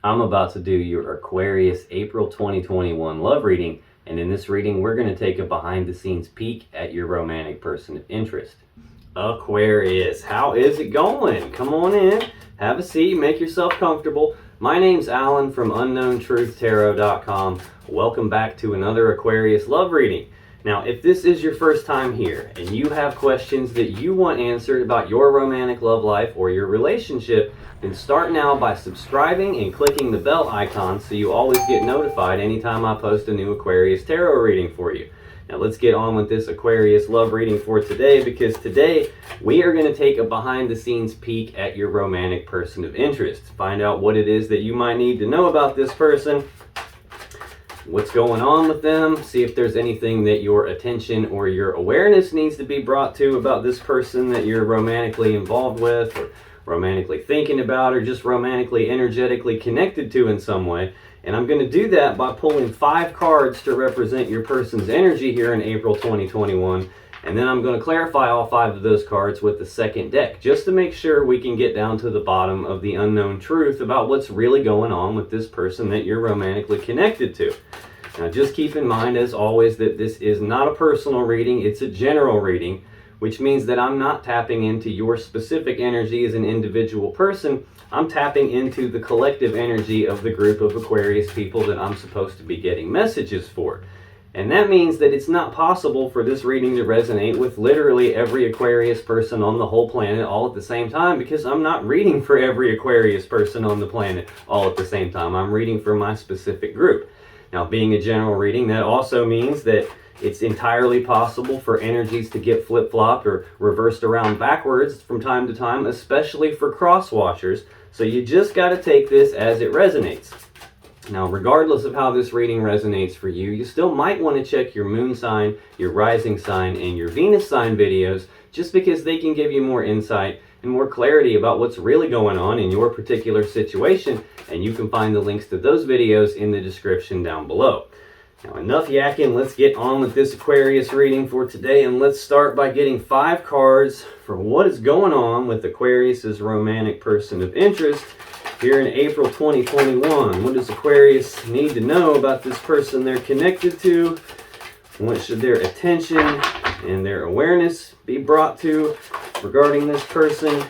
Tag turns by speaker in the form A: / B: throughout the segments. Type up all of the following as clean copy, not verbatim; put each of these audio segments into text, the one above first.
A: I'm about to do your Aquarius April 2021 love reading, and in this reading we're going to take a behind the scenes peek at your romantic person of interest. Aquarius, how is it going? Come on in, have a seat, make yourself comfortable. My name's Alan from UnknownTruthTarot.com. Welcome back to another Aquarius love reading. Now, if this is your first time here and you have questions that you want answered about your romantic love life or your relationship, then start now by subscribing and clicking the bell icon so you always get notified anytime I post a new Aquarius tarot reading for you. Now let's get on with this Aquarius love reading for today, because today we are going to take a behind the scenes peek at your romantic person of interest. Find out what it is that you might need to know about this person, what's going on with them, see if there's anything that your attention or your awareness needs to be brought to about this person that you're romantically involved with, or romantically thinking about, or just romantically energetically connected to in some way. And I'm going to do that by pulling 5 cards to represent your person's energy here in April 2021. And then I'm going to clarify all 5 of those cards with the second deck, just to make sure we can get down to the bottom of the unknown truth about what's really going on with this person that you're romantically connected to. Now just keep in mind, as always, that this is not a personal reading, it's a general reading, which means that I'm not tapping into your specific energy as an individual person. I'm tapping into the collective energy of the group of Aquarius people that I'm supposed to be getting messages for. And that means that it's not possible for this reading to resonate with literally every Aquarius person on the whole planet all at the same time, because I'm not reading for every Aquarius person on the planet all at the same time. I'm reading for my specific group. Now, being a general reading, that also means that it's entirely possible for energies to get flip-flopped or reversed around backwards from time to time, especially for cross-watchers. So you just got to take this as it resonates. Now, regardless of how this reading resonates for you, you still might want to check your moon sign, your rising sign, and your Venus sign videos, just because they can give you more insight and more clarity about what's really going on in your particular situation. And you can find the links to those videos in the description down below. Now, enough yakking, let's get on with this Aquarius reading for today, and let's start by getting 5 cards for what is going on with Aquarius's romantic person of interest here in April 2021. What does Aquarius need to know about this person they're connected to? What should their attention and their awareness be brought to regarding this person?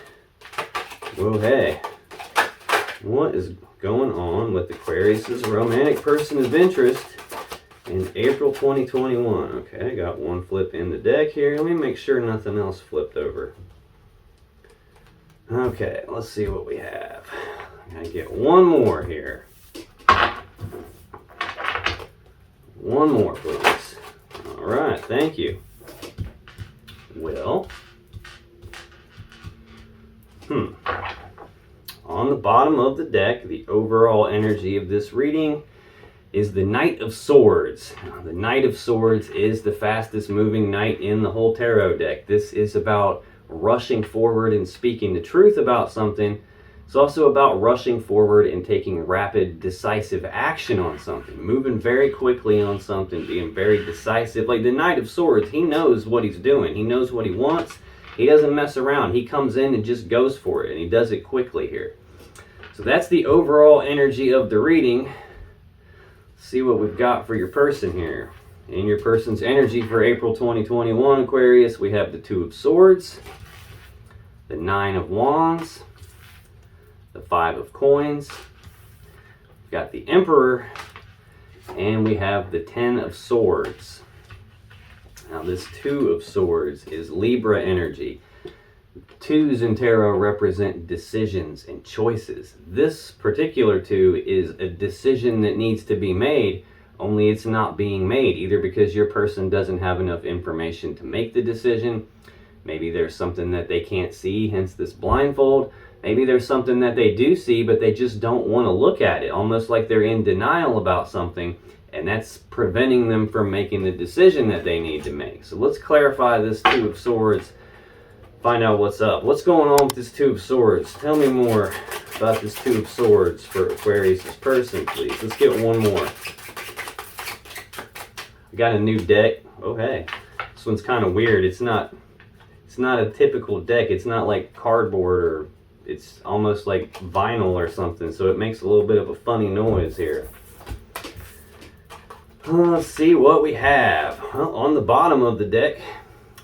A: Well, hey, what is going on with Aquarius's romantic person of interest in April 2021? Okay, I got 1 flip in the deck here. Let me make sure nothing else flipped over. Okay, let's see what we have. I'm going to get 1 more here. 1 more, please. All right, thank you. Well, on the bottom of the deck, the overall energy of this reading is the Knight of Swords. Now, the Knight of Swords is the fastest moving knight in the whole tarot deck. This is about rushing forward and speaking the truth about something. It's also about rushing forward and taking rapid, decisive action on something, moving very quickly on something, being very decisive. Like the Knight of Swords, he knows what he's doing. He knows what he wants. He doesn't mess around. He comes in and just goes for it, and he does it quickly here. So that's the overall energy of the reading. See what we've got for your person here. In your person's energy for April 2021, Aquarius, we have the 2 of Swords, the 9 of Wands, the 5 of Coins, we've got the Emperor, and we have the 10 of Swords. Now this 2 of Swords is Libra energy. 2s in tarot represent decisions and choices. This particular 2 is a decision that needs to be made, only it's not being made, either because your person doesn't have enough information to make the decision. Maybe there's something that they can't see, hence this blindfold. Maybe there's something that they do see, but they just don't want to look at it, almost like they're in denial about something, and that's preventing them from making the decision that they need to make. So let's clarify this 2 of Swords. Find out what's up. What's going on with this 2 of Swords? Tell me more about this 2 of Swords for Aquarius's person, please. Let's get 1 more. I got a new deck. Oh, hey. This one's kind of weird. It's not a typical deck. It's not like cardboard or It's almost like vinyl or something, so it makes a little bit of a funny noise here. Let's see what we have. Well, on the bottom of the deck,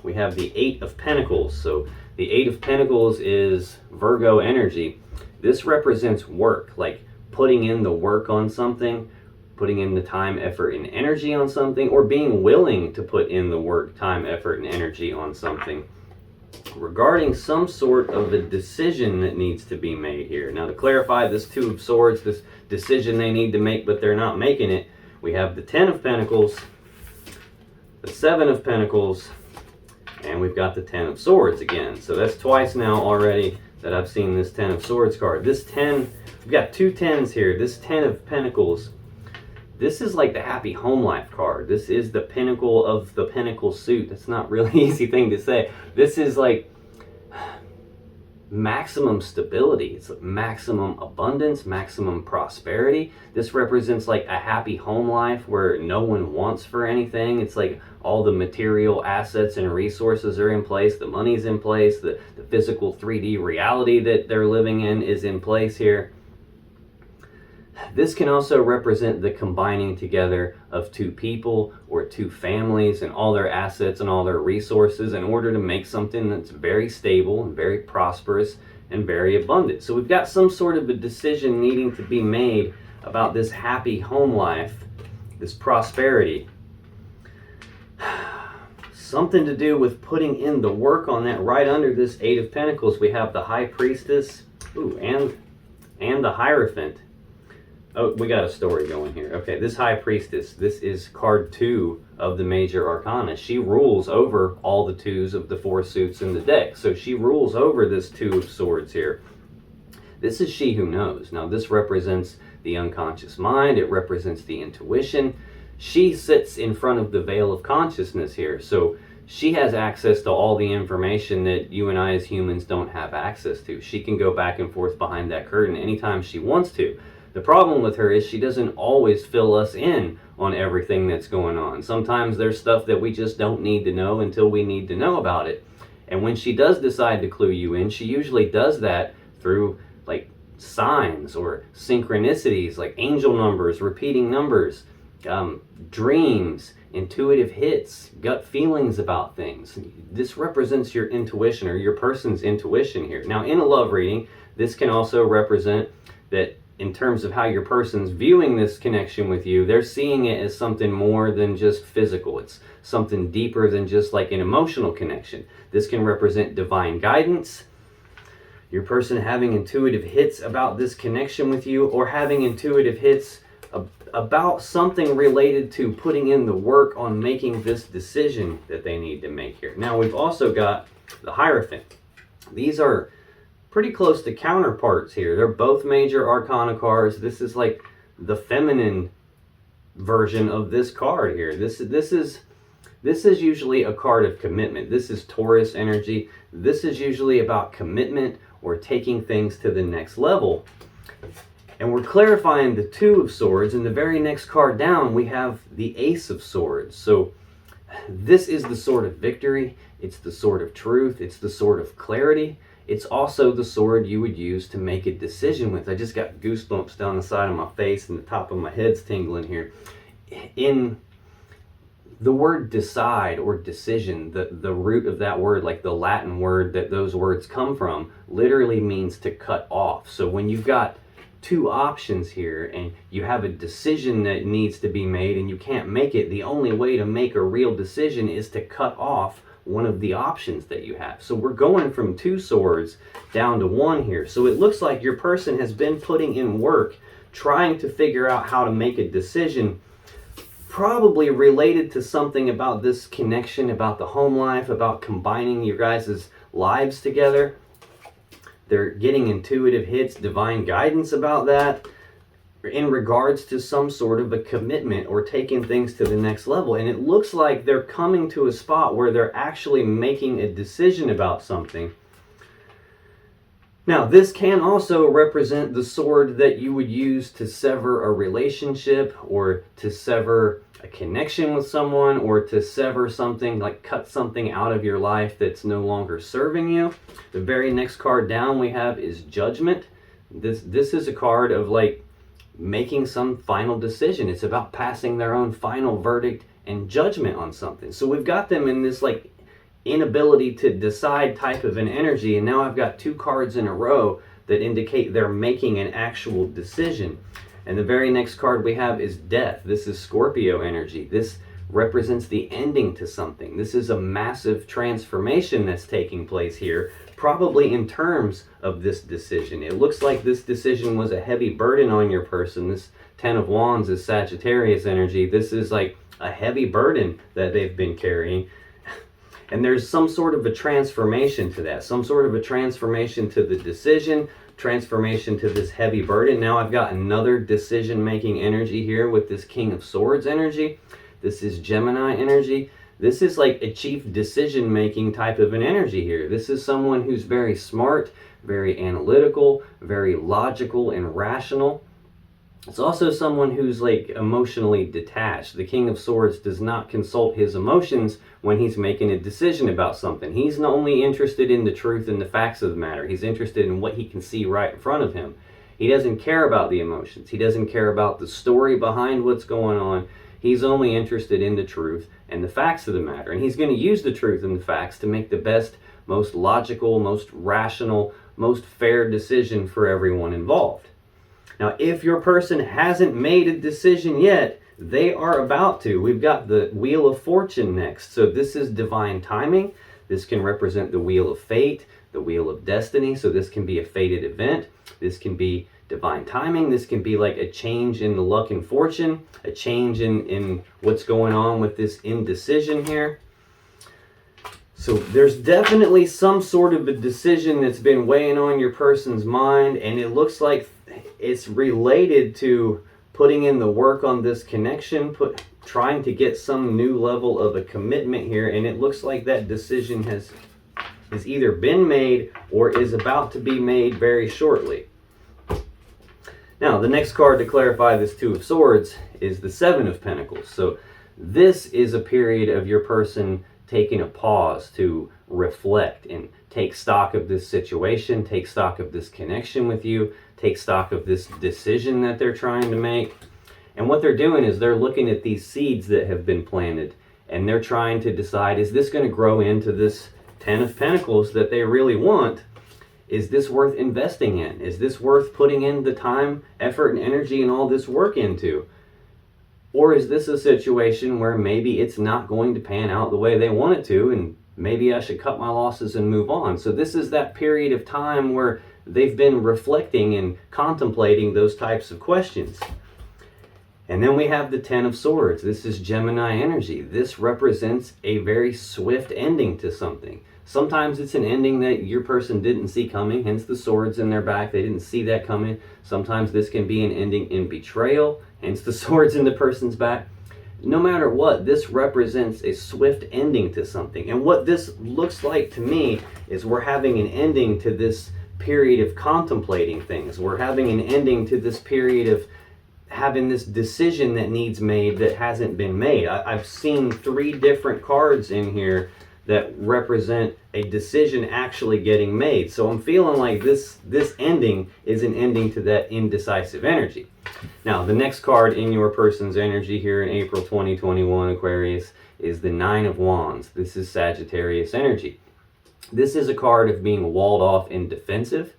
A: we have the Eight of Pentacles. So the Eight of Pentacles is Virgo energy. This represents work, like putting in the work on something, putting in the time, effort, and energy on something, or being willing to put in the work, time, effort, and energy on something regarding some sort of a decision that needs to be made here. Now, to clarify this Two of Swords, this decision they need to make but they're not making it, we have the Ten of Pentacles, the Seven of Pentacles, and we've got the Ten of Swords again. So that's twice now already that I've seen this Ten of Swords card. This 10, we've got two tens here. This Ten of Pentacles, this is like the happy home life card. This is the pinnacle of the pentacle suit. That's not really an easy thing to say. This is like maximum stability. It's like maximum abundance, maximum prosperity. This represents like a happy home life where no one wants for anything. It's like all the material assets and resources are in place. The money's in place. The physical 3D reality that they're living in is in place here. This can also represent the combining together of two people or two families and all their assets and all their resources in order to make something that's very stable and very prosperous and very abundant. So we've got some sort of a decision needing to be made about this happy home life, this prosperity. Something to do with putting in the work on that. Right under this Eight of Pentacles, we have the High Priestess, and the Hierophant. Oh, we got a story going here. Okay, this High Priestess, this is card 2 of the Major Arcana. She rules over all the twos of the 4 suits in the deck. So she rules over this Two of Swords here. This is she who knows. Now, this represents the unconscious mind. It represents the intuition. She sits in front of the veil of consciousness here. So she has access to all the information that you and I as humans don't have access to. She can go back and forth behind that curtain anytime she wants to. The problem with her is she doesn't always fill us in on everything that's going on. Sometimes there's stuff that we just don't need to know until we need to know about it. And when she does decide to clue you in, she usually does that through like signs or synchronicities, like angel numbers, repeating numbers, dreams, intuitive hits, gut feelings about things. This represents your intuition or your person's intuition here. Now, in a love reading, this can also represent that in terms of how your person's viewing this connection with you, they're seeing it as something more than just physical. It's something deeper than just like an emotional connection. This can represent divine guidance, your person having intuitive hits about this connection with you, or having intuitive hits about something related to putting in the work on making this decision that they need to make here. Now, we've also got the Hierophant. These are pretty close to counterparts here. They're both Major Arcana cards. This is like the feminine version of this card here. This is usually a card of commitment. This is Taurus energy. This is usually about commitment or taking things to the next level. And we're clarifying the Two of Swords. In the very next card down, we have the Ace of Swords. So this is the sword of victory. It's the sword of truth. It's the sword of clarity. It's also the sword you would use to make a decision with. I just got goosebumps down the side of my face and the top of my head's tingling here. In the word decide or decision, the root of that word, like the Latin word that those words come from, literally means to cut off. So when you've got two options here and you have a decision that needs to be made and you can't make it, the only way to make a real decision is to cut off one of the options that you have. So we're going from 2 swords down to 1 here. So it looks like your person has been putting in work trying to figure out how to make a decision, probably related to something about this connection, about the home life, about combining your guys' lives together. They're getting intuitive hits, divine guidance about that in regards to some sort of a commitment or taking things to the next level. And it looks like they're coming to a spot where they're actually making a decision about something. Now, this can also represent the sword that you would use to sever a relationship, or to sever a connection with someone, or to sever something, like cut something out of your life that's no longer serving you. The very next card down we have is Judgment. This is a card of like making some final decision. It's about passing their own final verdict and judgment on something. So we've got them in this like inability to decide type of an energy, and now I've got two cards in a row that indicate they're making an actual decision. And the very next card we have is Death. This is Scorpio energy. This represents the ending to something. This is a massive transformation that's taking place here, probably in terms of this decision. It looks like this decision was a heavy burden on your person. This Ten of Wands is Sagittarius energy. This is like a heavy burden that they've been carrying. And there's some sort of a transformation to that, some sort of a transformation to the decision, transformation to this heavy burden. Now I've got another decision-making energy here with this King of Swords energy. This is Gemini energy. This is like a chief decision-making type of an energy here. This is someone who's very smart, very analytical, very logical and rational. It's also someone who's like emotionally detached. The King of Swords does not consult his emotions when he's making a decision about something. He's not only interested in the truth and the facts of the matter. He's interested in what he can see right in front of him. He doesn't care about the emotions. He doesn't care about the story behind what's going on. He's only interested in the truth and the facts of the matter. And he's going to use the truth and the facts to make the best, most logical, most rational, most fair decision for everyone involved. Now, if your person hasn't made a decision yet, they are about to. We've got the Wheel of Fortune next. So this is divine timing. This can represent the Wheel of Fate, the Wheel of Destiny. So this can be a fated event. This can be divine timing. This can be like a change in the luck and fortune, a change in what's going on with this indecision here. So there's definitely some sort of a decision that's been weighing on your person's mind, and it looks like it's related to putting in the work on this connection, trying to get some new level of a commitment here, and it looks like that decision has either been made or is about to be made very shortly. Now, the next card to clarify this Two of Swords is the Seven of Pentacles. So this is a period of your person taking a pause to reflect and take stock of this situation, take stock of this connection with you, take stock of this decision that they're trying to make. And what they're doing is they're looking at these seeds that have been planted, and they're trying to decide, is this going to grow into this Ten of Pentacles that they really want? Is this worth investing in? Is this worth putting in the time, effort, and energy and all this work into? Or is this a situation where maybe it's not going to pan out the way they want it to, and maybe I should cut my losses and move on? So this is that period of time where they've been reflecting and contemplating those types of questions. And then we have the Ten of Swords. This is Gemini energy. This represents a very swift ending to something. Sometimes it's an ending that your person didn't see coming, hence the swords in their back. They didn't see that coming. Sometimes this can be an ending in betrayal, hence the swords in the person's back. No matter what, this represents a swift ending to something. And what this looks like to me is we're having an ending to this period of contemplating things. We're having an ending to this period of having this decision that needs made that hasn't been made. I've seen 3 different cards in here that represent a decision actually getting made. So I'm feeling like this ending is an ending to that indecisive energy. Now, the next card in your person's energy here in April 2021, Aquarius, is the Nine of Wands. This is Sagittarius energy. This is a card of being walled off and defensive,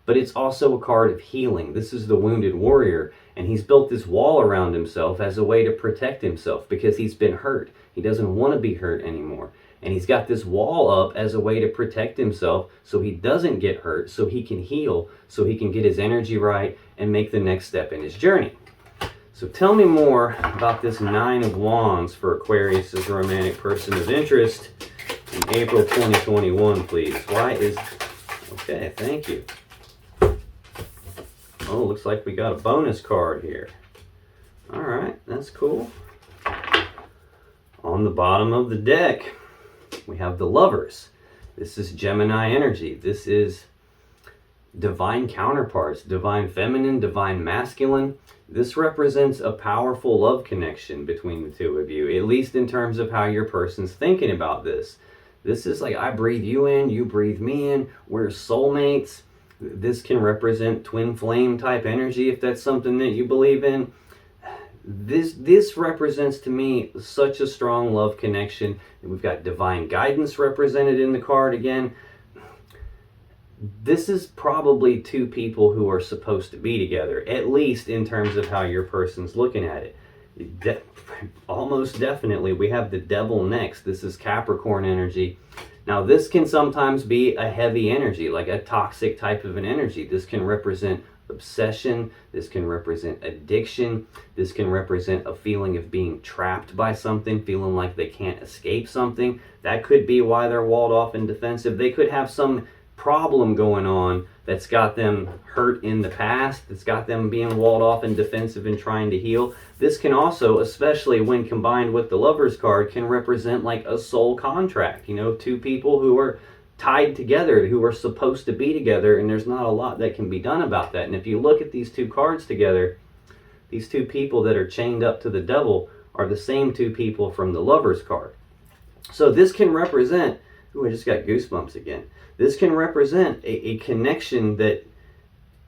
A: but it's also a card of healing. This is the wounded warrior, and he's built this wall around himself as a way to protect himself because he's been hurt. He doesn't want to be hurt anymore. And he's got this wall up as a way to protect himself so he doesn't get hurt, so he can heal, so he can get his energy right and make the next step in his journey. So tell me more about this Nine of Wands for Aquarius' romantic person of interest in April 2021, please. Okay, thank you. Oh, looks like we got a bonus card here. All right, that's cool. On the bottom of the deck, we have the Lovers. This is Gemini energy. This is divine counterparts, divine feminine, divine masculine. This represents a powerful love connection between the two of you, at least in terms of how your person's thinking about this. This is like, I breathe you in, you breathe me in, we're soulmates. This can represent twin flame type energy if that's something that you believe in. This represents to me such a strong love connection. We've got divine guidance represented in the card again. This is probably two people who are supposed to be together, at least in terms of how your person's looking at it. Almost definitely, we have the devil next. This is Capricorn energy. Now, this can sometimes be a heavy energy, like a toxic type of an energy. This can represent obsession. This can represent addiction. This can represent a feeling of being trapped by something, feeling like they can't escape something. That could be why they're walled off and defensive. They could have some problem going on that's got them hurt in the past, that's got them being walled off and defensive and trying to heal. This can also, especially when combined with the Lovers card, can represent like a soul contract. You know, two people who are tied together, who are supposed to be together, and there's not a lot that can be done about that. And if you look at these two cards together, these two people that are chained up to the devil are the same two people from the Lovers card. So this can represent, ooh, I just got goosebumps again. This can represent a connection that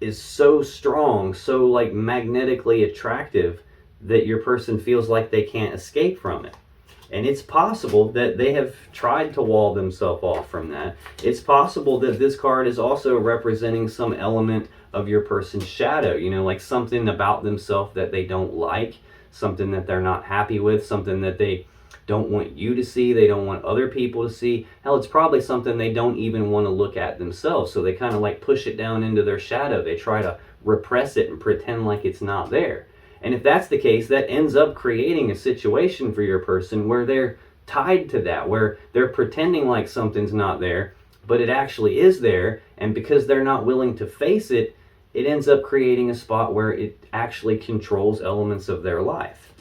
A: is so strong, so like magnetically attractive, that your person feels like they can't escape from it. And it's possible that they have tried to wall themselves off from that. It's possible that this card is also representing some element of your person's shadow, you know, like something about themselves that they don't like, something that they're not happy with, something that they don't want you to see, they don't want other people to see. Hell, it's probably something they don't even want to look at themselves, so they kind of like push it down into their shadow. They try to repress it and pretend like it's not there. And if that's the case, that ends up creating a situation for your person where they're tied to that, where they're pretending like something's not there, but it actually is there, and because they're not willing to face it, it ends up creating a spot where it actually controls elements of their life.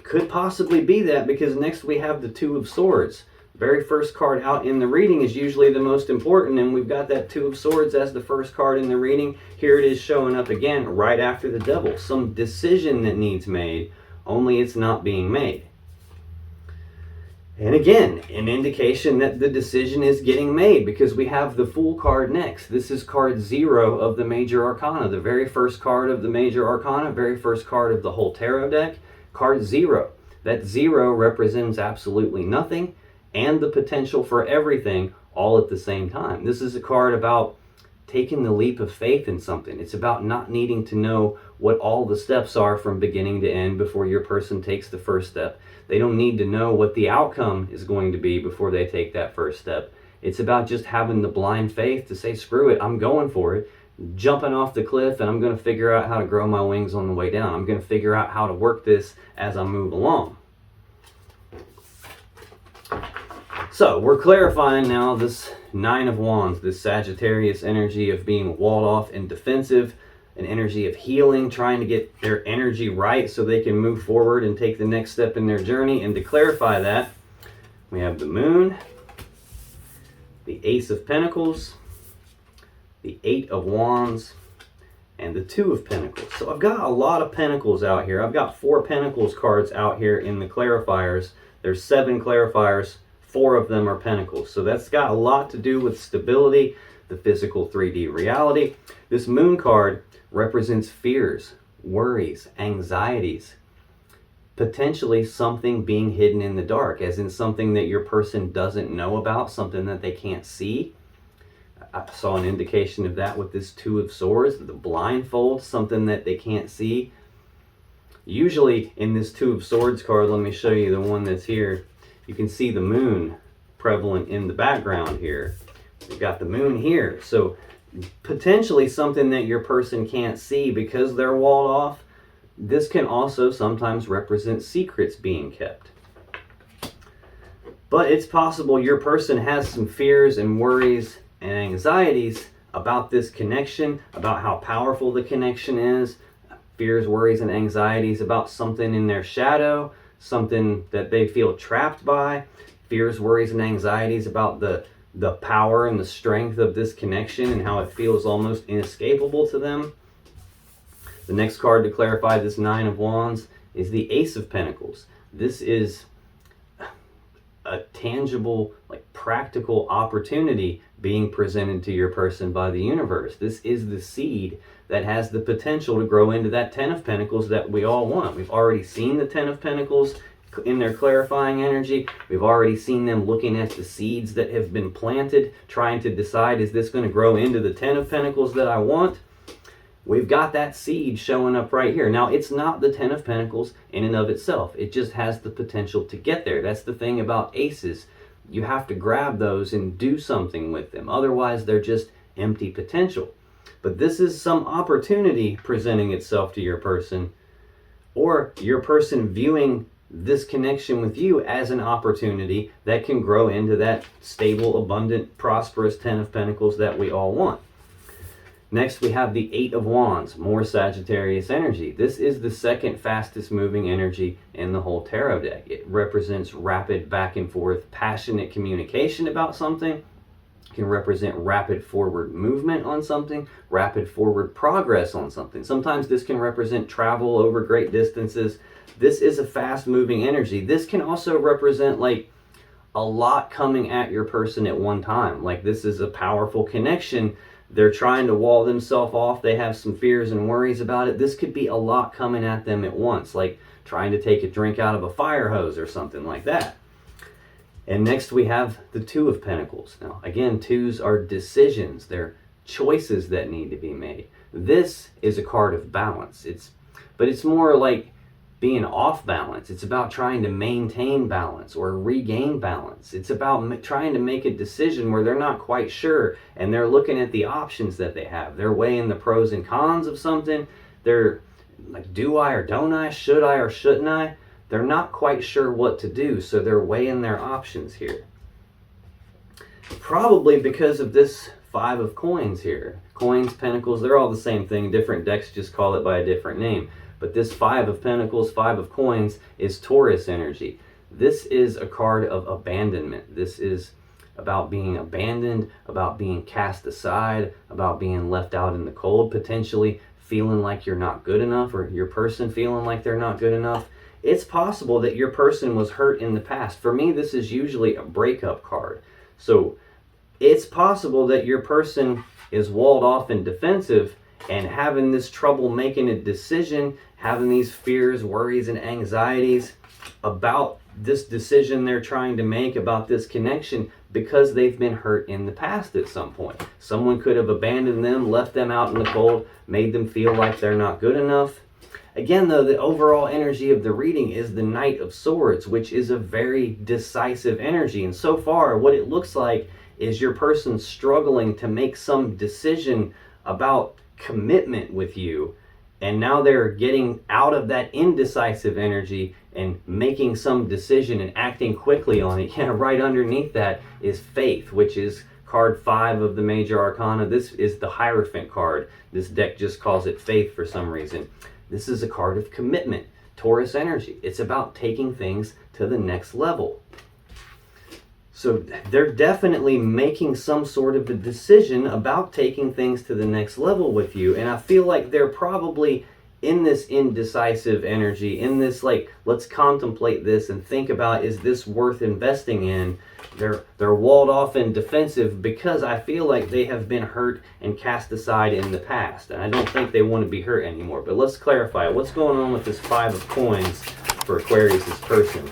A: Could possibly be that, because next we have the Two of Swords. Very first card out in the reading is usually the most important, and we've got that Two of Swords as the first card in the reading. Here it is showing up again right after the devil. Some decision that needs made, only it's not being made. And again, an indication that the decision is getting made, because we have the Fool card next. This is card 0 of the Major Arcana, the very first card of the Major Arcana, very first card of the whole tarot deck. Card 0. That 0 represents absolutely nothing and the potential for everything all at the same time. This is a card about taking the leap of faith in something. It's about not needing to know what all the steps are from beginning to end before your person takes the first step. They don't need to know what the outcome is going to be before they take that first step. It's about just having the blind faith to say, screw it, I'm going for it. Jumping off the cliff, and I'm going to figure out how to grow my wings on the way down. I'm going to figure out how to work this as I move along. So we're clarifying now this Nine of Wands, this Sagittarius energy of being walled off and defensive, an energy of healing, trying to get their energy right so they can move forward and take the next step in their journey. And to clarify that, we have the Moon, the Ace of Pentacles, the Eight of Wands, and the Two of Pentacles. So I've got a lot of Pentacles out here. I've got 4 Pentacles cards out here in the clarifiers. There's 7 clarifiers. 4 of them are Pentacles. So that's got a lot to do with stability, the physical 3D reality. This Moon card represents fears, worries, anxieties, potentially something being hidden in the dark, as in something that your person doesn't know about, something that they can't see. I saw an indication of that with this Two of Swords, the blindfold, something that they can't see. Usually in this Two of Swords card, let me show you the one that's here. You can see the Moon prevalent in the background here. We've got the Moon here. So potentially something that your person can't see because they're walled off. This can also sometimes represent secrets being kept. But it's possible your person has some fears and worries and anxieties about this connection, about how powerful the connection is, fears, worries, and anxieties about something in their shadow, something that they feel trapped by, fears, worries, and anxieties about the the power and the strength of this connection and how it feels almost inescapable to them. The next card to clarify this Nine of Wands is the Ace of Pentacles. This is a tangible, like practical opportunity being presented to your person by the universe. This is the seed that has the potential to grow into that Ten of Pentacles that we all want. We've already seen the Ten of Pentacles in their clarifying energy. We've already seen them looking at the seeds that have been planted, trying to decide, is this going to grow into the Ten of Pentacles that I want? We've got that seed showing up right here. Now, it's not the Ten of Pentacles in and of itself. It just has the potential to get there. That's the thing about aces. You have to grab those and do something with them. Otherwise, they're just empty potential. But this is some opportunity presenting itself to your person, or your person viewing this connection with you as an opportunity that can grow into that stable, abundant, prosperous Ten of Pentacles that we all want. Next, we have the Eight of Wands, more Sagittarius energy. This is the second fastest moving energy in the whole tarot deck. It represents rapid back and forth, passionate communication about something. It can represent rapid forward movement on something, rapid forward progress on something. Sometimes this can represent travel over great distances. This is a fast moving energy. This can also represent like a lot coming at your person at one time. Like this is a powerful connection. They're trying to wall themselves off. They have some fears and worries about it. This could be a lot coming at them at once, like trying to take a drink out of a fire hose or something like that. And next we have the Two of Pentacles. Now, again, twos are decisions. They're choices that need to be made. This is a card of balance. But it's more like being off balance. It's about trying to maintain balance or regain balance. It's about trying to make a decision where they're not quite sure and they're looking at the options that they have. They're weighing the pros and cons of something. They're like, do I or don't I? Should I or shouldn't I? They're not quite sure what to do, so they're weighing their options here. Probably because of this Five of Coins here. Coins, Pentacles, they're all the same thing. Different decks just call it by a different name. But this Five of Pentacles, Five of Coins is Taurus energy. This is a card of abandonment. This is about being abandoned, about being cast aside, about being left out in the cold, potentially feeling like you're not good enough, or your person feeling like they're not good enough. It's possible that your person was hurt in the past. For me, this is usually a breakup card. So it's possible that your person is walled off and defensive and having this trouble making a decision, having these fears, worries, and anxieties about this decision they're trying to make about this connection because they've been hurt in the past at some point. Someone could have abandoned them, left them out in the cold, made them feel like they're not good enough. Again, though, the overall energy of the reading is the Knight of Swords, which is a very decisive energy. And so far, what it looks like is your person struggling to make some decision about commitment with you, and now they're getting out of that indecisive energy and making some decision and acting quickly on it. Yeah, right underneath that is Faith, which is card 5 of the Major Arcana. This is the Hierophant card. This deck just calls it Faith for some reason. This is a card of commitment, Taurus energy. It's about taking things to the next level. So they're definitely making some sort of a decision about taking things to the next level with you. And I feel like they're probably in this indecisive energy, in this like, let's contemplate this and think about, is this worth investing in? They're walled off and defensive because I feel like they have been hurt and cast aside in the past. And I don't think they want to be hurt anymore. But let's clarify, what's going on with this Five of Coins for Aquarius's person?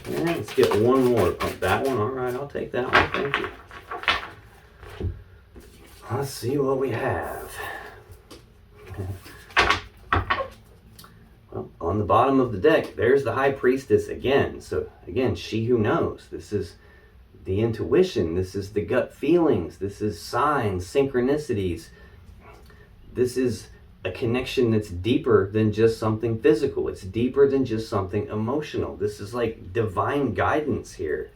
A: Yeah, let's get one more. Oh, that one? All right, I'll take that one. Thank you. Let's see what we have. Well, on the bottom of the deck, there's the High Priestess again. So, again, she who knows. This is the intuition. This is the gut feelings. This is signs, synchronicities. This is a connection that's deeper than just something physical. It's deeper than just something emotional. This is like divine guidance here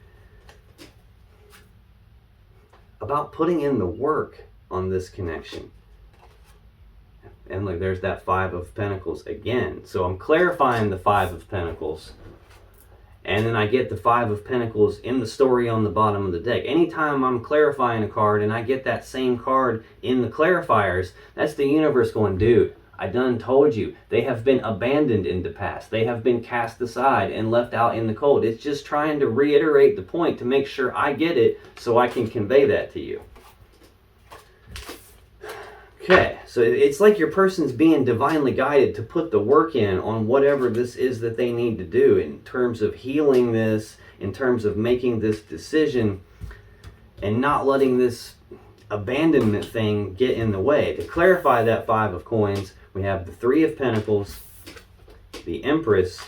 A: about putting in the work on this connection. And like, there's that Five of Pentacles again. So I'm clarifying the Five of Pentacles. and then I get the Five of Pentacles in the story on the bottom of the deck. Anytime I'm clarifying a card and I get that same card in the clarifiers, that's the universe going, dude, I done told you. They have been abandoned in the past. They have been cast aside and left out in the cold. It's just trying to reiterate the point to make sure I get it so I can convey that to you. Okay, so it's like your person's being divinely guided to put the work in on whatever this is that they need to do in terms of healing this, in terms of making this decision, and not letting this abandonment thing get in the way. To clarify that Five of Coins, we have the Three of Pentacles, the Empress,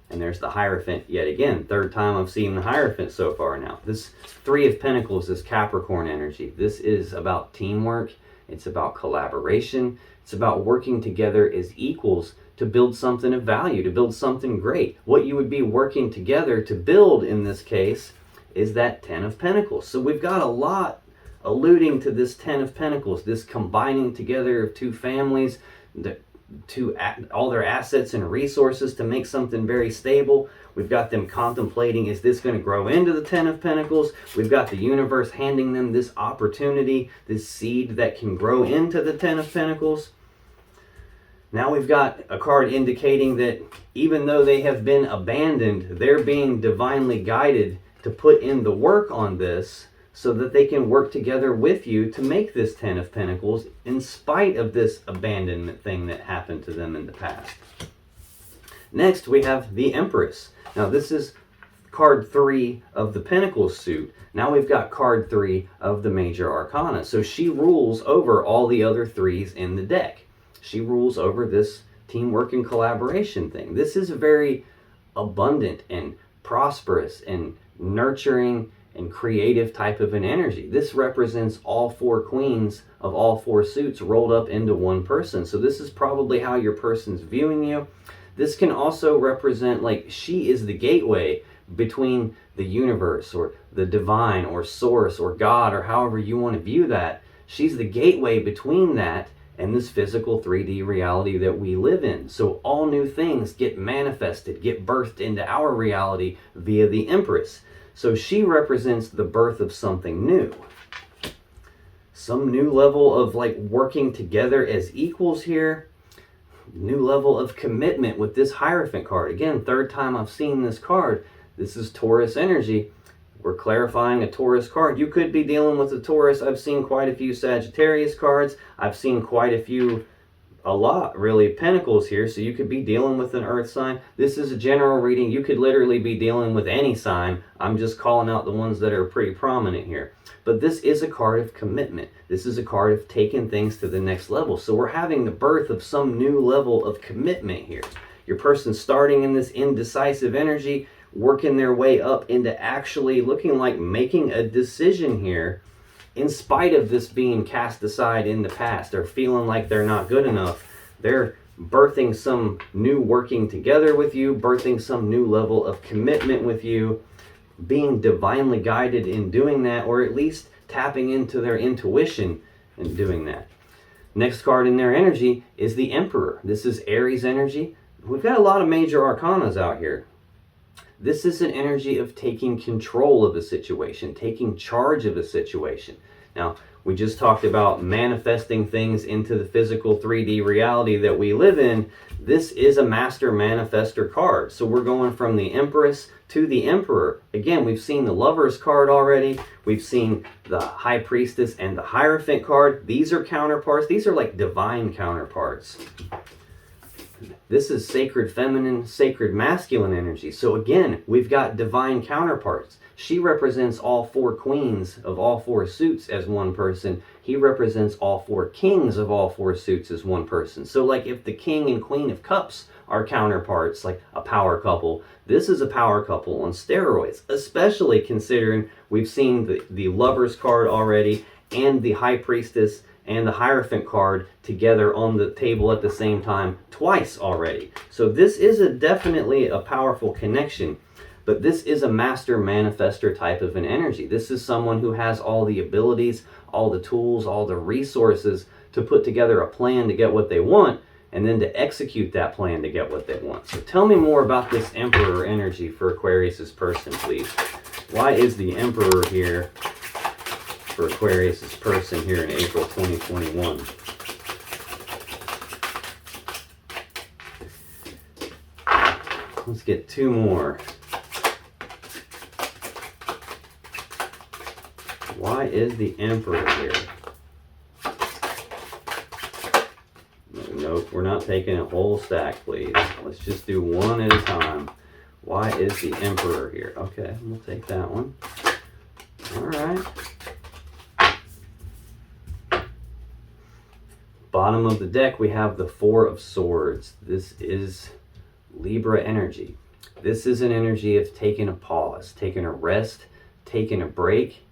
A: and there's the Hierophant yet again. Third time I've seen the Hierophant so far now. This Three of Pentacles is Capricorn energy. This is about teamwork. It's about collaboration. It's about working together as equals to build something of value, to build something great. What you would be working together to build in this case is that Ten of Pentacles. So we've got a lot alluding to this Ten of Pentacles, this combining together of two families, all their assets and resources to make something very stable. We've got them contemplating, is this going to grow into the Ten of Pentacles? We've got the universe handing them this opportunity, this seed that can grow into the Ten of Pentacles. Now we've got a card indicating that even though they have been abandoned, they're being divinely guided to put in the work on this so that they can work together with you to make this Ten of Pentacles in spite of this abandonment thing that happened to them in the past. Next, we have the Empress. Now, this is card 3 of the Pentacles suit. Now we've got card 3 of the Major Arcana. So she rules over all the other threes in the deck. She rules over this teamwork and collaboration thing. This is a very abundant and prosperous and nurturing and creative type of an energy. This represents all 4 queens of all 4 suits rolled up into one person. So this is probably how your person's viewing you. This can also represent, like, she is the gateway between the universe or the divine or source or God or however you want to view that. She's the gateway between that and this physical 3D reality that we live in. So all new things get manifested, get birthed into our reality via the Empress. So she represents the birth of something new. Some new level of like working together as equals here. New level of commitment with this Hierophant card. Again, third time I've seen this card. This is Taurus energy. We're clarifying a Taurus card. You could be dealing with a Taurus. I've seen quite a few Sagittarius cards. I've seen quite a lot really, Pentacles here. So you could be dealing with an Earth sign. This is a general reading. You could literally be dealing with any sign. I'm just calling out the ones that are pretty prominent here. But this is a card of commitment. This is a card of taking things to the next level. So we're having the birth of some new level of commitment here. Your person's starting in this indecisive energy, working their way up into actually looking like making a decision here in spite of this being cast aside in the past or feeling like they're not good enough. They're birthing some new working together with you, birthing some new level of commitment with you, being divinely guided in doing that, or at least tapping into their intuition in doing that. Next card in their energy is the Emperor. This is Aries energy. We've got a lot of major arcanas out here. This is an energy of taking control of a situation, taking charge of a situation. Now, we just talked about manifesting things into the physical 3D reality that we live in. This is a Master Manifestor card. So we're going from the Empress to the Emperor. Again, we've seen the Lovers card already. We've seen the High Priestess and the Hierophant card. These are counterparts. These are like divine counterparts. This is sacred feminine, sacred masculine energy. So again, we've got divine counterparts. She represents all 4 queens of all 4 suits as one person. He represents all 4 kings of all 4 suits as one person. So like if the King and Queen of Cups are counterparts, like a power couple, this is a power couple on steroids, especially considering we've seen the Lovers card already and the High Priestess and the Hierophant card together on the table at the same time twice already. So this is definitely a powerful connection, but this is a Master Manifestor type of an energy. This is someone who has all the abilities, all the tools, all the resources to put together a plan to get what they want, and then to execute that plan to get what they want. So tell me more about this Emperor energy for Aquarius's person, please. Why is the Emperor here for Aquarius's person here in April 2021? Let's get two more. Why is the Emperor here? Nope, we're not taking a whole stack, please. Let's just do one at a time. Why is the Emperor here? Okay, we'll take that one. All right. Bottom of the deck, we have the Four of Swords. This is Libra energy. This is an energy of taking a pause, taking a rest, taking a break,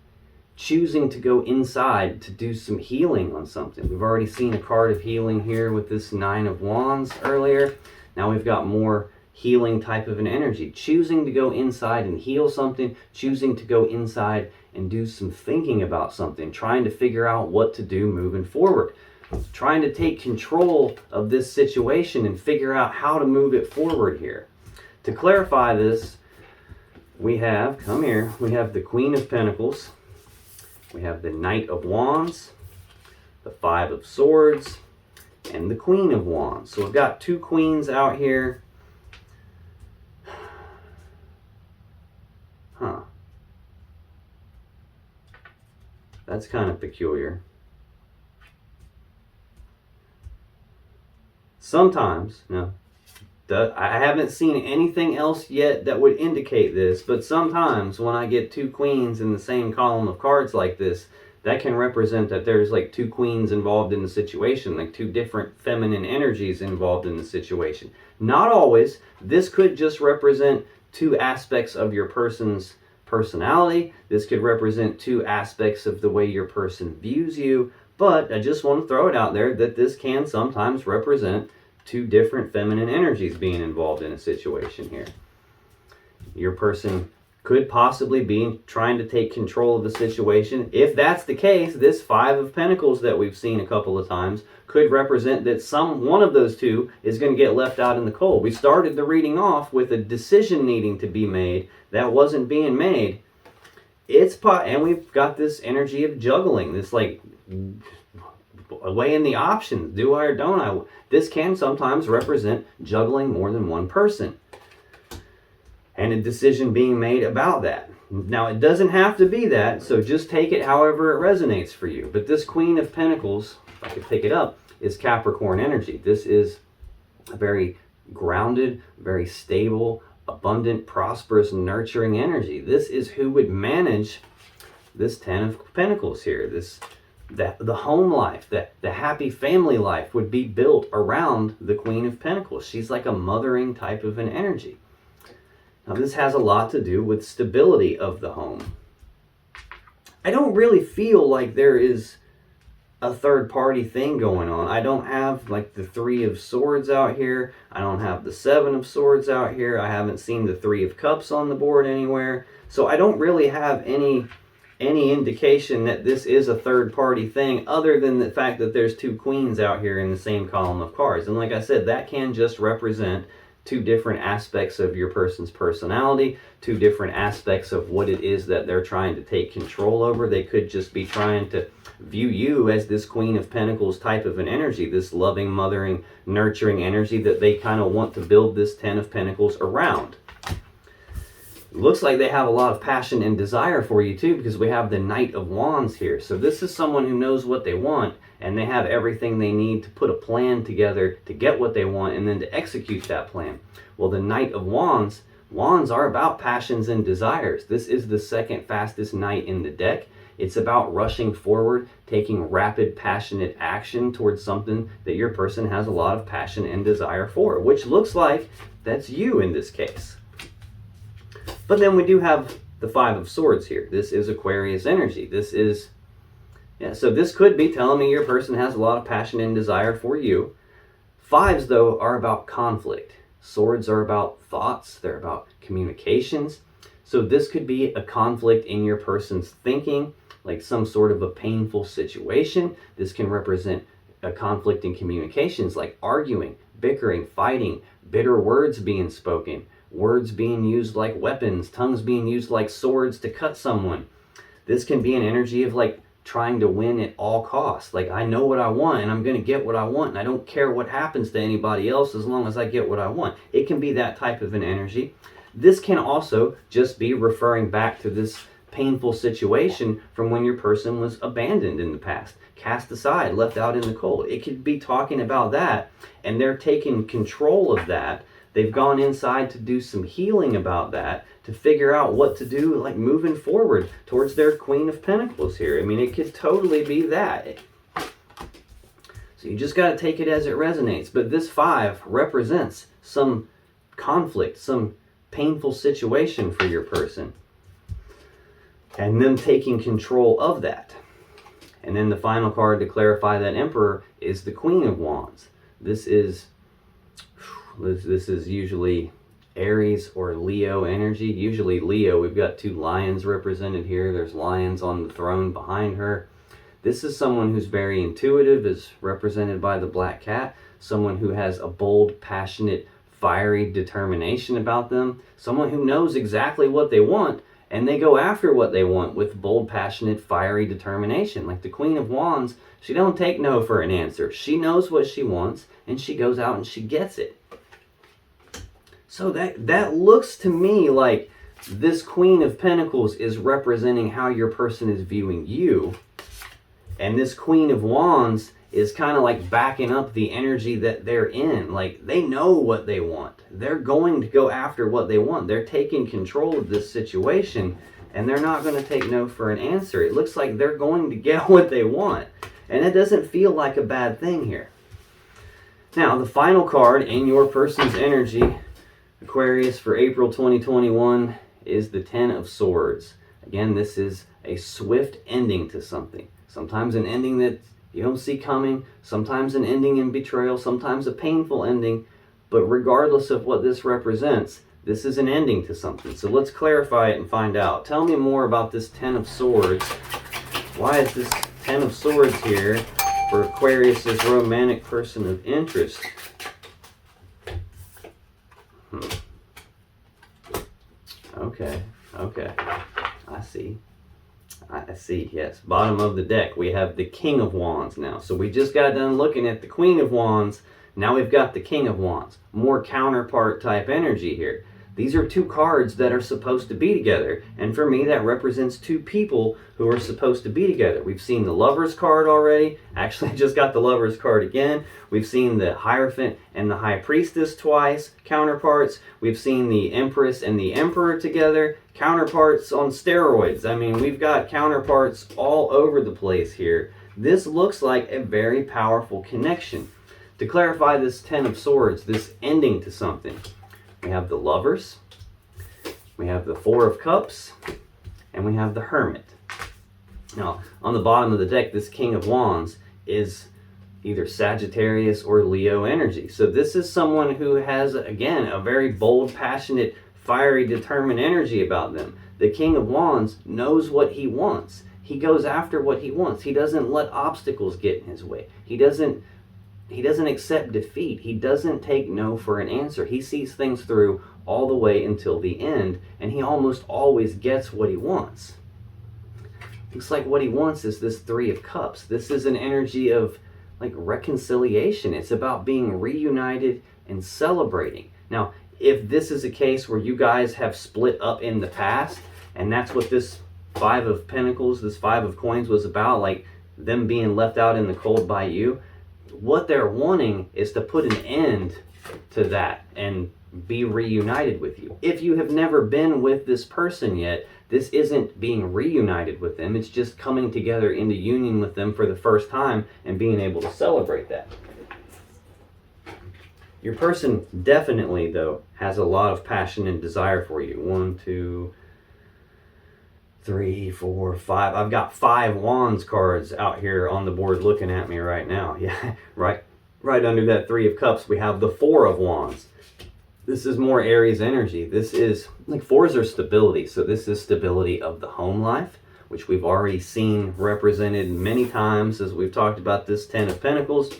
A: choosing to go inside to do some healing on something. We've already seen a card of healing here with this Nine of Wands earlier. Now we've got more healing type of an energy. Choosing to go inside and heal something, choosing to go inside and do some thinking about something, trying to figure out what to do moving forward. Trying to take control of this situation and figure out how to move it forward here. To clarify this, we have, come here, we have the Queen of Pentacles, we have the Knight of Wands, the Five of Swords, and the Queen of Wands. So we've got two queens out here. Huh. That's kind of peculiar. Sometimes, no, I haven't seen anything else yet that would indicate this, but sometimes when I get two queens in the same column of cards like this, that can represent that there's like two queens involved in the situation, like two different feminine energies involved in the situation. Not always. This could just represent two aspects of your person's personality. This could represent two aspects of the way your person views you. But I just want to throw it out there that this can sometimes represent two different feminine energies being involved in a situation here. Your person could possibly be trying to take control of the situation. If that's the case, this Five of Pentacles that we've seen a couple of times could represent that one of those two is going to get left out in the cold. We started the reading off with a decision needing to be made that wasn't being made. And we've got this energy of juggling, this like weighing the options, do I or don't I? This can sometimes represent juggling more than one person and a decision being made about that. Now, it doesn't have to be that, so just take it however it resonates for you. But this Queen of Pentacles, if I could pick it up, is Capricorn energy. This is a very grounded, very stable, abundant, prosperous, nurturing energy. This is who would manage this Ten of Pentacles here. The home life, the happy family life would be built around the Queen of Pentacles. She's like a mothering type of an energy. Now this has a lot to do with stability of the home. I don't really feel like there is a third party thing going on. I don't have like the Three of Swords out here. I don't have the Seven of Swords out here. I haven't seen the Three of Cups on the board anywhere. So I don't really have any indication that this is a third party thing other than the fact that there's two queens out here in the same column of cards. And like I said, that can just represent two different aspects of your person's personality, two different aspects of what it is that they're trying to take control over. They could just be trying to view you as this Queen of Pentacles type of an energy, this loving, mothering, nurturing energy that they kind of want to build this Ten of Pentacles around. Looks like they have a lot of passion and desire for you too, because we have the Knight of Wands here. So this is someone who knows what they want, and they have everything they need to put a plan together to get what they want and then to execute that plan. Well, the Knight of Wands are about passions and desires. This is the second fastest knight in the deck. It's about rushing forward, taking rapid, passionate action towards something that your person has a lot of passion and desire for, which looks like that's you in this case. But then we do have the Five of Swords here. This is Aquarius energy. So this could be telling me your person has a lot of passion and desire for you. Fives, though, are about conflict. Swords are about thoughts. They're about communications. So this could be a conflict in your person's thinking, like some sort of a painful situation. This can represent a conflict in communications, like arguing, bickering, fighting, bitter words being spoken, words being used like weapons, tongues being used like swords to cut someone. This can be an energy of like trying to win at all costs. Like, I know what I want and I'm going to get what I want, and I don't care what happens to anybody else as long as I get what I want. It can be that type of an energy. This can also just be referring back to this painful situation from when your person was abandoned in the past, cast aside, left out in the cold. It could be talking about that, and they're taking control of that. They've gone inside to do some healing about that, to figure out what to do, like moving forward towards their Queen of Pentacles here. I mean, it could totally be that. So you just got to take it as it resonates. But this 5 represents some conflict, some painful situation for your person, and them taking control of that. And then the final card to clarify that Emperor is the Queen of Wands. This is usually Aries or Leo energy. Usually Leo. We've got 2 lions represented here. There's lions on the throne behind her. This is someone who's very intuitive, is represented by the black cat. Someone who has a bold, passionate, fiery determination about them. Someone who knows exactly what they want, and they go after what they want with bold, passionate, fiery determination. Like the Queen of Wands, she don't take no for an answer. She knows what she wants, and she goes out and she gets it. So that looks to me like this Queen of Pentacles is representing how your person is viewing you. And this Queen of Wands is kind of like backing up the energy that they're in. Like, they know what they want. They're going to go after what they want. They're taking control of this situation, and they're not going to take no for an answer. It looks like they're going to get what they want. And it doesn't feel like a bad thing here. Now, the final card in your person's energy, Aquarius, for April 2021, is the 10 of Swords. Again, this is a swift ending to something. Sometimes an ending that you don't see coming, sometimes an ending in betrayal, sometimes a painful ending. But regardless of what this represents, this is an ending to something. So let's clarify it and find out. Tell me more about this 10 of Swords. Why is this 10 of Swords here for Aquarius's romantic person of interest? Okay. I see, yes. Bottom of the deck, we have the King of Wands now. So we just got done looking at the Queen of Wands. Now we've got the King of Wands. More counterpart type energy here. These are 2 cards that are supposed to be together. And for me, that represents 2 people who are supposed to be together. We've seen the Lovers card already. Actually, I just got the Lovers card again. We've seen the Hierophant and the High Priestess twice, counterparts. We've seen the Empress and the Emperor together, counterparts on steroids. I mean, we've got counterparts all over the place here. This looks like a very powerful connection. To clarify this 10 of Swords, this ending to something, we have the Lovers, we have the 4 of Cups, and we have the Hermit. Now, on the bottom of the deck, this King of Wands is either Sagittarius or Leo energy. So this is someone who has, again, a very bold, passionate, fiery, determined energy about them. The King of Wands knows what he wants. He goes after what he wants. He doesn't let obstacles get in his way. He doesn't accept defeat. He doesn't take no for an answer. He sees things through all the way until the end, and he almost always gets what he wants. Looks like what he wants is this 3 of Cups. This is an energy of like reconciliation. It's about being reunited and celebrating. Now, if this is a case where you guys have split up in the past, and that's what this 5 of Pentacles, this 5 of Coins was about, like them being left out in the cold by you, what they're wanting is to put an end to that and be reunited with you. If you have never been with this person yet, this isn't being reunited with them. It's just coming together into union with them for the first time and being able to celebrate that. Your person definitely, though, has a lot of passion and desire for you. 1, 2, 3, 4, 5. I've got 5 Wands cards out here on the board looking at me right now. Yeah, right under that 3 of Cups, we have the 4 of Wands. This is more Aries energy. This is, like, 4s are stability. So this is stability of the home life. which we've already seen represented many times as we've talked about this 10 of Pentacles.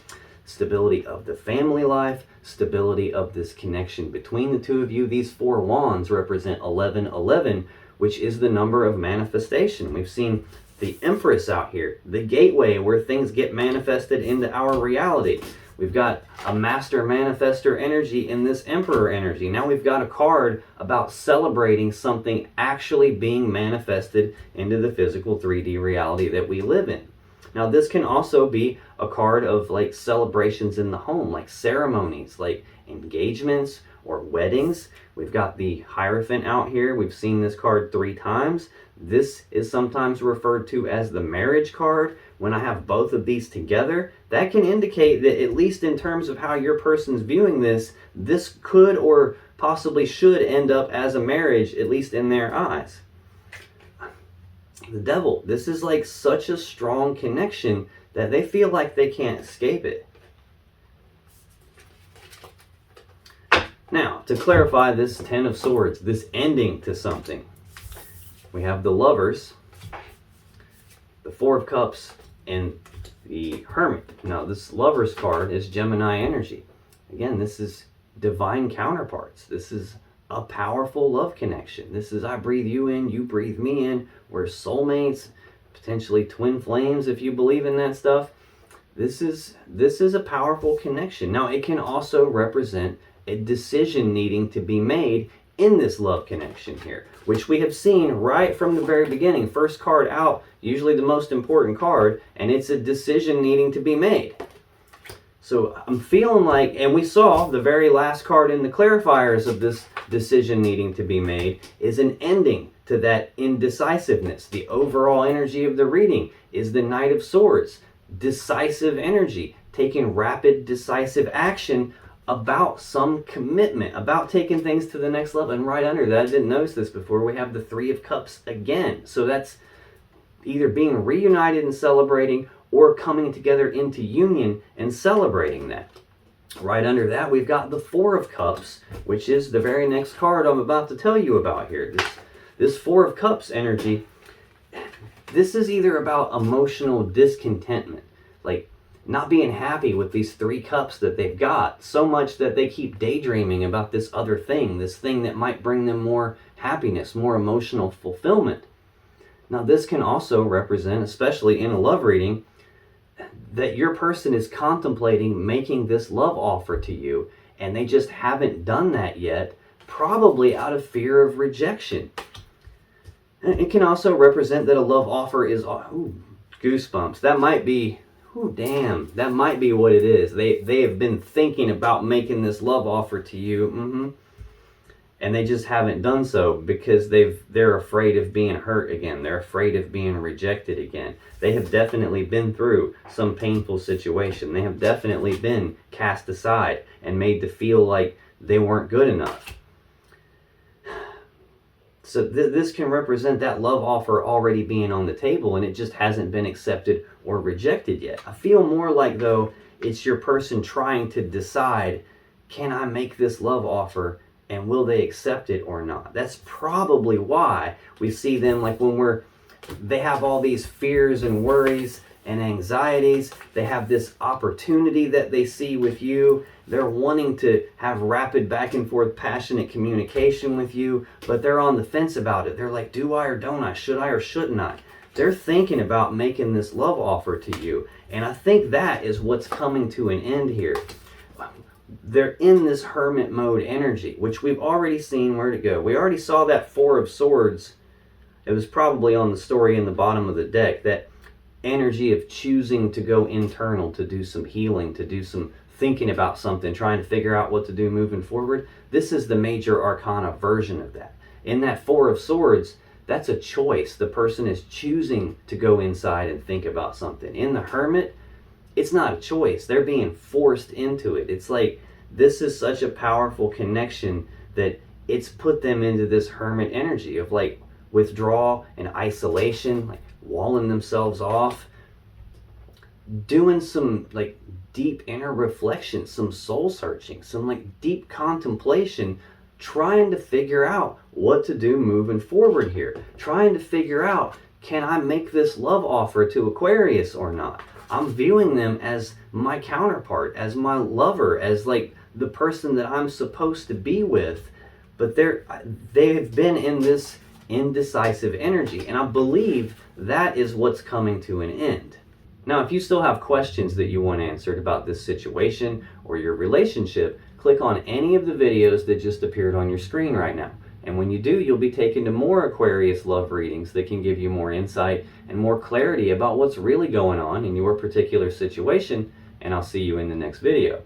A: Stability of the family life, stability of this connection between the two of you. These 4 wands represent 1111, which is the number of manifestation. We've seen the Empress out here, the gateway where things get manifested into our reality. We've got a master manifester energy in this Emperor energy. Now we've got a card about celebrating something actually being manifested into the physical 3D reality that we live in. Now this can also be a card of like celebrations in the home, like ceremonies, like engagements or weddings. We've got the Hierophant out here. We've seen this card 3 times. This is sometimes referred to as the marriage card. When I have both of these together, that can indicate that at least in terms of how your person's viewing this, this could or possibly should end up as a marriage, at least in their eyes. The Devil, this is like such a strong connection that they feel like they can't escape it. Now, to clarify this 10 of Swords, this ending to something, we have the Lovers, the 4 of Cups, and the Hermit. Now, this Lovers card is Gemini energy. Again, this is divine counterparts. This is a powerful love connection. This is I breathe you in, you breathe me in. We're soulmates, potentially twin flames if you believe in that stuff. This is a powerful connection. Now, it can also represent a decision needing to be made in this love connection here, which we have seen right from the very beginning. First card out, usually the most important card, and it's a decision needing to be made. So I'm feeling like, and we saw the very last card in the clarifiers of this decision needing to be made is an ending to that indecisiveness. The overall energy of the reading is the Knight of Swords, decisive energy, taking rapid, decisive action about some commitment, about taking things to the next level. And right under that, I didn't notice this before, we have the 3 of Cups again. So that's either being reunited and celebrating or coming together into union and celebrating that. Right under that, we've got the 4 of Cups, which is the very next card I'm about to tell you about here. This 4 of Cups energy, this is either about emotional discontentment, like not being happy with these 3 cups that they've got, so much that they keep daydreaming about this other thing, this thing that might bring them more happiness, more emotional fulfillment. Now, this can also represent, especially in a love reading, that your person is contemplating making this love offer to you, and they just haven't done that yet, probably out of fear of rejection. And it can also represent that a love offer is, goosebumps. That might be, that might be what it is. They have been thinking about making this love offer to you, and they just haven't done so because they're afraid of being hurt again. They're afraid of being rejected again. They have definitely been through some painful situation. They have definitely been cast aside and made to feel like they weren't good enough. So this can represent that love offer already being on the table, and it just hasn't been accepted or rejected yet. I feel more like, though, it's your person trying to decide, can I make this love offer, and will they accept it or not? That's probably why we see them, like when they have all these fears and worries and anxieties. They have this opportunity that they see with you. They're wanting to have rapid back and forth passionate communication with you, but they're on the fence about it. They're like, do I or don't I? Should I or shouldn't I? They're thinking about making this love offer to you. And I think that is what's coming to an end here. They're in this hermit mode energy, which we've already seen where to go. We already saw that 4 of Swords. It was probably on the story in the bottom of the deck, that energy of choosing to go internal, to do some healing, to do some thinking about something, trying to figure out what to do moving forward. This is the major arcana version of that. In that 4 of Swords, that's a choice. The person is choosing to go inside and think about something. In the Hermit, it's not a choice. They're being forced into it. It's like, this is such a powerful connection that it's put them into this hermit energy of like withdrawal and isolation, like walling themselves off, doing some like deep inner reflection, some soul searching, some like deep contemplation, trying to figure out what to do moving forward here, trying to figure out, can I make this love offer to Aquarius or not? I'm viewing them as my counterpart, as my lover, as like the person that I'm supposed to be with, but they've been in this indecisive energy, and I believe that is what's coming to an end. Now, if you still have questions that you want answered about this situation or your relationship, click on any of the videos that just appeared on your screen right now. And when you do, you'll be taken to more Aquarius love readings that can give you more insight and more clarity about what's really going on in your particular situation. And I'll see you in the next video.